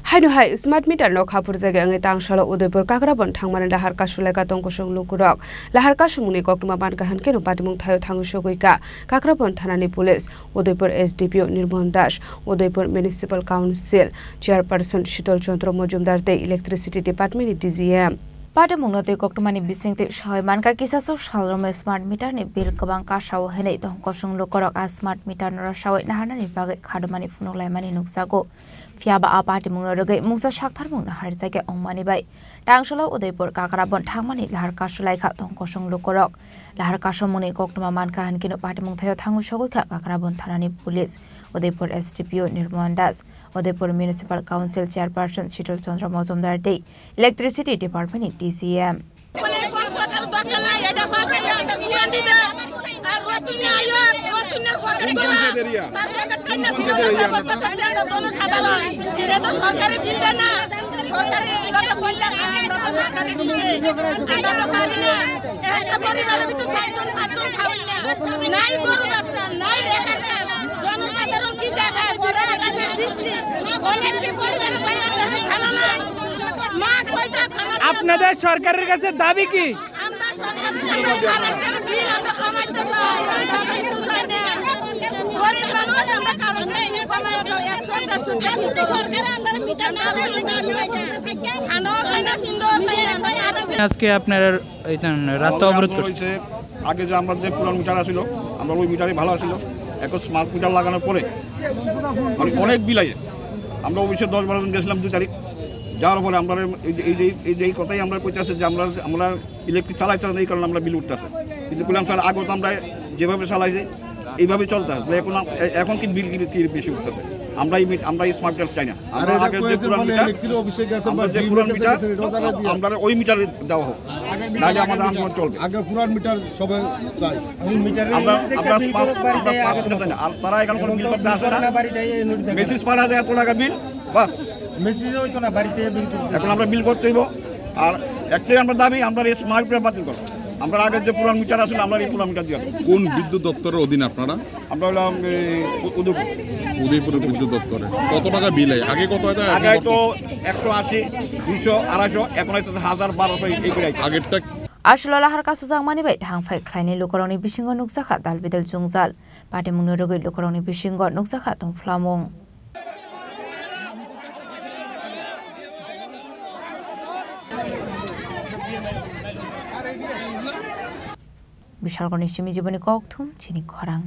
Hainu hai smart meter no khapur jaga angai tangshala Udaipur Kakrabon thangmani lahar kasuleka tongkosong lukurok lahar kasumuni koktuma ban kahan keno patimung thayo thangu sogoika Kakrabon thanani police Udaipur SDPO Nirmon Das Udaipur Municipal Council Chairperson Shitol Chandra Mojumdar te Electricity Department DGM Patimung te koktumani bisingte shoyman ka kisaso shalrome smart meter ni bil kabang kasaw henei tongkosong lukurok a smart meter nora shawai nahanani bage khadmani funolai mani nuksago Fiaba apati mung rogai mungsa shakthar mung nahar jage ongmani bai tangshala Udaipur Kakrabon thangmani lahar kasulai kha tongkosong lukorok lahar kasomuni koktuma manka hankino pati mung thayo thangu sogoi kha Kakrabon thanani police Udaipur SDPO Nirmon Das Udaipur Municipal Council Chairperson Shitol Chandra Mojumdar te Electricity Department DCM আপনাদের সরকারের কাছে দাবি কি আজকে আপনারা রাস্তা অবরোধ করেছে আগে যে আমরা যে পুরান মিটার ছিল আমরা ওই মিটারে ভালো ছিল এখন স্মার্ট মিটার লাগানোর পরে মানে অনেক বিলাইয়ে আমরা অবশ্যই 10-12 জন গেছিলাম 2 তারিখ যাওয়ার পরে আমরা এই কথাই আমরা কইতেছি যে আমরা ইলেকট্রিক চালাইতে এই কারণে আমরা বিল উঠতেছে কিন্তু বললাম স্যার আগে তো আমরা যেভাবে চালাইছি এইভাবে চলতে এখন কি বিল কি বেশি উঠতেছে আমরা এই স্মার্ট মিটার চাই না আমরা আগে যে পুরান মিটার আমরা ওই মিটারে দেওয়া হোক নাহলে আমাদের আন্দোলন চলবে আগে পুরান মিটার সবাই চাই আমরা তারা এখন কোনো বিল করতে আসে না মেসেজ পাঠা যায় এত টাকা বিল বাস মেসেজ হইতো না বাড়িতে এখন আমরা বিল করতে হইব আর একটাই আমরা দাবি আমরা এই স্মার্ট মিটার বাতিল করব আমরা আগে যে পুরান মিটার আসলে আমরা এই পুরান মিটার দিয়ে কোন বিদ্যুৎ দপ্তরের অধীনে আপনারা আমরা হলাম উদয়পুর বিদ্যুৎ দপ্তরে কত টাকা বিল হয় আগে কত হয় আগে তো 180 200 250 এখন হয়তো 1000 1200 এই করে আগেরটা Ashlo lahar kasuzang mani bai thangfai khlaini lukoroni bisingo nukjakha dalbidal jungjal patimung rogoi lukoroni bisingo nukjakha tongflamung Bishalgoni shimi jiboni kokthum chini khorang